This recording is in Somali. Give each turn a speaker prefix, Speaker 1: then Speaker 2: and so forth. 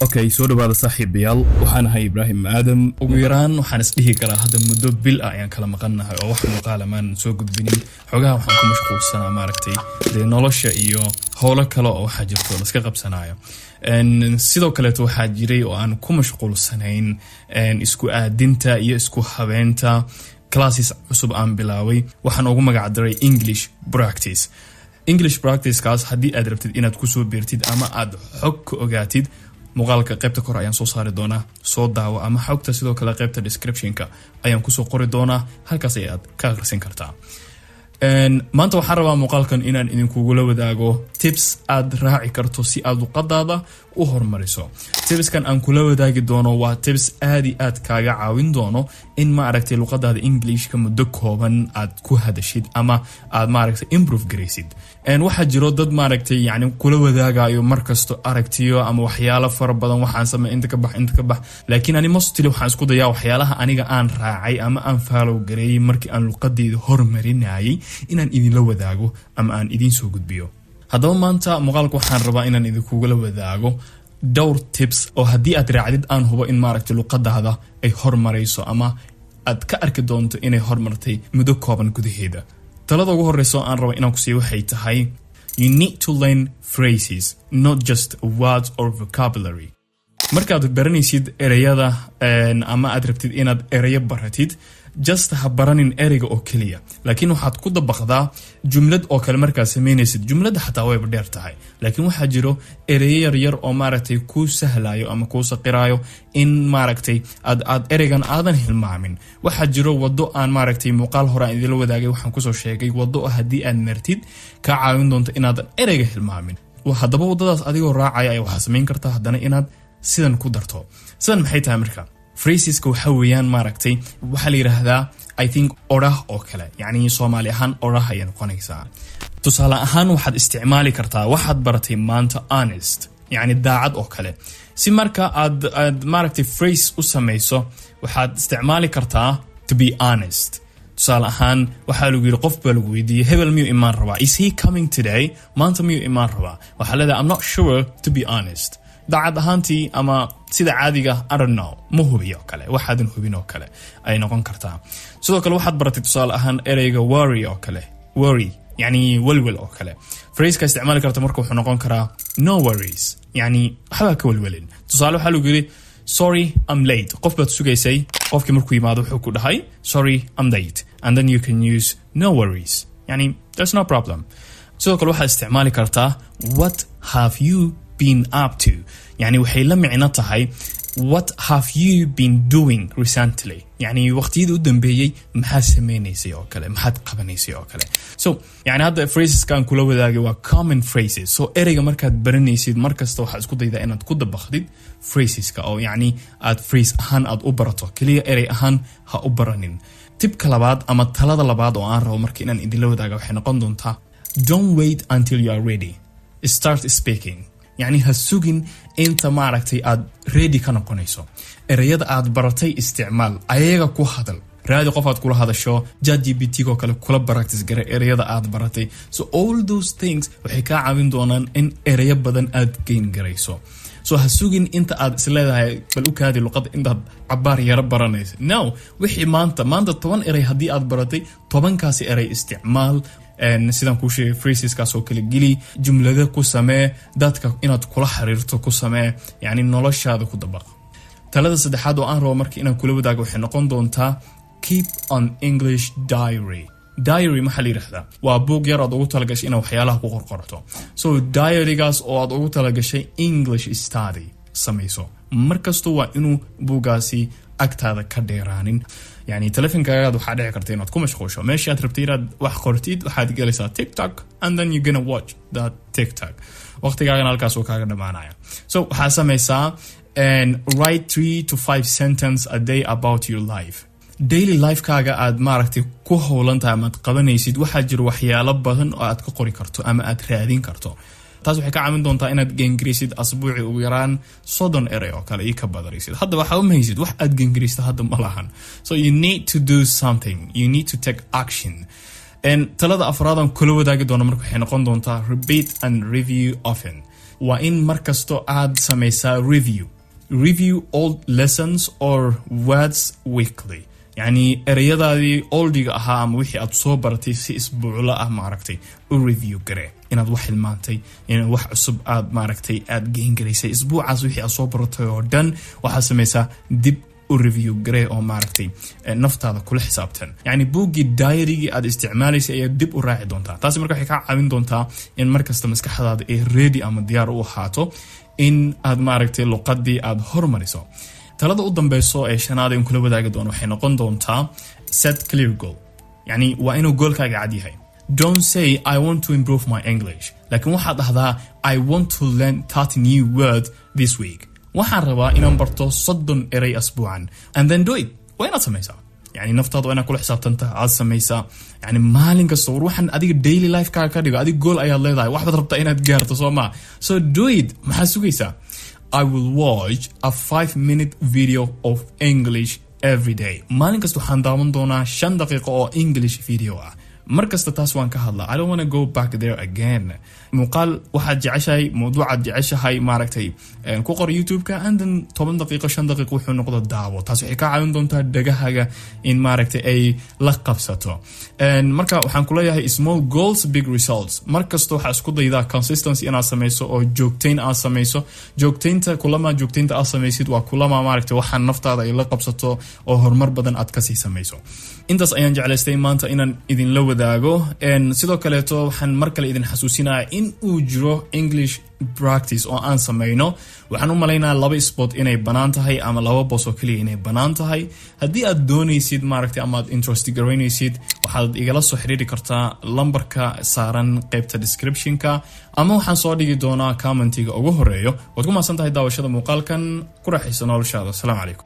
Speaker 1: Okay, soo dhawaada saaxiibayaal waxaan ahay Ibrahim Aadam ugu yaraan waxaan isdhihi karaa hadda muddo bil ah ayaan kala maqanahay oo wax muuqaal amaan soo gudbinin xogaha waxaan ku mashquulsanaa maaragtay nolosha iyo howlo kale oo waxa jirto la iska qabsanayo sidoo kale waxaa jiray oo aan ku mashquulsanayn isku aadinta iyo isku habeenta classes cusub aan bilaaway waxaan ugu magac daray English practice kaas haddii aad rabtid inaad ku soo beertid ama aad xog ka ogaatid muuqaalka qaybta kor ayaan soo saari doonaa soo daawo ama xogta sidoo kale qaybta description-ka ayaan ku soo qori doonaa halkaas ayaad ka akhrisan kartaa maanta waxaan rabaa muuqaalkan inaan idinkugula wadaago tips aad raaci karto si aad luqadaada u horumariso tipskan aan kula wadaagi doono waa tips aad kaaga caawin doono in ma aragtay luqadaada Englishka muddo kooban aad ku hadashid ama aad ma aragtay improve gareysid waxa jiro dad ma aragtay yani kula wadaagayo markasto aragtiyo ama waxyaalo fara badan waxaan sameeyay inta ka bax laakiin ani mostly waxaan isku dayaa waxyaalaha aniga aan raacay ama aan follow gareeyay markii aan luqadeeda horumarinayay inaan idin la wadaago ama aan idin soo gudbiyo haddaba maanta muuqaalka waxaan rabaa inaan idinkugula wadaago dhowr tips oo haddii aad raacdid aan hubo in maaragtay luqadaada ay horumarayso ama aad ka arki doonto inay horumartay muddo kooban gudaheeda talada ugu horeyso aan rabo inaan ku siiyo waxay tahay you need to learn phrases not just words or vocabulary markaad baranaysid ereyada ama aad rabtid inaad ereyo baratid just ha baranin ereyga oo kaliya laakiin waxaad ku dabaqdaa jumlad oo kale markaad sameynaysid jumladda xataa way dheer tahay laakiin waxaa jiro ereyo yar oo maaragtay ku sahlayo ama ku saqirayo in maaragtay aad ereygan aadan hilmaamin waxaa jiro wado aan maaragtay muuqaal hore aan idin la wadaagay waxaan ku soo sheegay wado haddii aad martid ka caawin doonto inaadan ereyga hilmaamin haddaba wadadaas adigoo raacaya ay waxaa samayn kartaa haddana inaad sidan ku darto sidan maxay tahay marka phraseska waxa weeyaan maaragtay waxa la yiraahdaa I think orah oo kale yani Soomaali ahaan orah ay noqonaysaa tusaale ahaan waxaad isticmaali kartaa waxaad baratay maanta honest yani daacad oo kale si marka aad maaragtay phrase u samayso waxaad isticmaali kartaa to be honest tusaale ahaan waxa lagu yiri qof baa lagu weydiiyay hebel miyuu imaan rabaa is he coming today maanta miyuu imaan rabaa waxa leedahay I'm not sure to be honest daacad ahaantii ama sida caadiga I don't know ma hubiyo kale waxaadan hubin oo kale ay noqon kartaa sidoo kale waxaad baratay tusaale ahaan ereyga worry oo kale worry yani walwal oo kale phrase ka isticmaali karta marka wuxuu noqon karaa no worries yani waxba ka walwalin tusaale waxa lagu yiri sorry I'm late qof baad sugaysay qofkii markuu yimaado wuxuu ku dhahay sorry I'm late and then you can use no worries yani there's no problem sidoo kale waxaad isticmaali kartaa what have you been up to يعني waxay la micno tahay what have you been doing recently يعني waqtiyada u dambeeyay maxaa sameeynayay oo kale maxaad qabanaysay oo kale so يعني hadda phrases kan kula wadaagay waa common phrases so ereyga markaad baranaysid markasta waxa isku daydaa inaad ku dabaqdid phraseska oo yani aad phrase ahaan aad u barato kaliya erey ahaan ha u baranin tibka labaad ama talada labaad oo aan rabo markii inaan idin la wadaago waxay noqon doontaa don't wait until you are ready start speaking يعني هالسوقين انت ما عرفتي اد ريدي كان قنيسو ereyada aad baratay isticmaal ayaga ku hadal raadi qofaad kula hadasho ChatGPT ko kale kula practice gare ereyada aad baratay so all those things waxay ka caawin doonaan in ereyo badan aad gain gareyso so hasuugin inta aad isleedahay bal u kaadi luqad inta cabaar yara baranayso no wixii maanta 10 erey hadii aad baratay 10 kaasi erey isticmaal sidaan ku sheegay phrases kaas oo kale geli jumlada ku samee dadka inaad kula xiriirto ku samee yani noloshaada ku dabaq talada saddexaad oo aan rabo markii inaan kula wadaago waxay noqon doontaa keep an English diary maxaa la yiraahdaa waa buug yar aad ugu talagashay inaad waxyaalaha ku qorqorto so diarygaas oo aad ugu talagashay English study samayso markasta waa inuu buugaasi agtaada ka dheeraanin يعني telefonkaaga waxa dhici karta inaad ku mashquusho meeshii aad rabtay inaad wax qortid waxaad galaysaa TikTok and then you're going to watch that TikTok waqtigaagana halkaas oo kaaga dhamaanaya so waxa samaysaa and write 3 to 5 sentences a day about your life daily life kaaga aad maaragtay ku howlantahay ama qabanaysid waxa jiro waxyaalo badan oo aad ka qori karto ama aad raadin karto taas waxay ka caawin doontaa inaad gangrisid asbuuci ugu yaraan 30 erey oo kale ka badaraysid hadda waxa u mahaysid wax aad gangrista hadda ma lahan so you need to do something you need to take action and talada afraadan kula wadaagi doona marka waxay noqon doontaa repeat and review often waa in markasto aad samaysaa review old lessons or words weekly. يعني ereyadaadii oldiga ahaa ama wixii aad soo baratay si isbuucla ah maaragtay u review garee inaad wax hilmaantay inaad wax cusub aad maaragtay aad gain garaysay isbuucaas wixii aad soo baratay oo dhan waxaad samaysaa dib u review garee oo maaragtay naftaada kula xisaabtan. يعني buuggii diarygii aad isticmaalaysay ayaa dib u raaci doontaa. taasi marka waxay kaa caawin doontaa in markasta maskaxdaada ay ready ama diyaar u ahaato in aad maaragtay luqadii aad hormariso. talada u dambayso ee shanaad in kula wadaagi doono waxay noqon doontaa set clear goal. يعني waa inuu goolkaaga cad yahay. Don't say I want to improve my English. laakiin waxaad dhahdaa I want to learn 30 new words this week. waxaan rabaa inaan barto 30 erey asbuucan. And then do it. waa inaad samaysaa. يعني naftaada waa inaad kula xisaabtantaa aad samaysaa. يعني maalin kasta waxaan adiga daily life ka dhigo adiga goal ayaad leedahay waxbaad rabtaa inaad gaarto soo ma. So do it. maxaa sugaysaa? I will watch a 5-minute video of English every day. maalin kasta waxaan daawan doonaa 5 daqiiqo oo English video ah. markasta taas waan ka hadlaa. I don't want to go back there again. muuqaal waxaad jeceshahay mawduucaad jeceshahay maaragtay ku qor YouTube-ka and then 10 daqiiqo 5 daqiiqo wuxuu noqdo daawo. taas waxay ka caawin doontaa dhagahaga in maaragtay ay la qabsato. marka waxaan ku leeyahay small goals big results. markasta waxaa isku daydaa consistency inaad samayso oo joogtayn aad samayso. joogtaynta aad samaysid waa kulama maaragtay waxaan naftaada ay la qabsato oo horumar badan aad ka sii samayso. intaas ayaan jeclaystay maanta inaan idin la wadaago. sidoo kaleeto waxaan mar kale idin xasuusinayaa in uu jiro English practice oo aan samayno. waxaan u malaynaa 2 spot inay banaan tahay ama 2 boos oo kaliya inay banaan tahay. haddii aad doonaysid maaragtay ama aad interest garanaysid waxaad igala soo xiriiri kartaa lambarka saaran qaybta description-ka ama waxaan soo dhigi doonaa commentiga ugu horeeyo. waad ku mahadsan tahay daawashada muuqaalkan. ku raaxayso noloshaada. Assalaamu calaykum.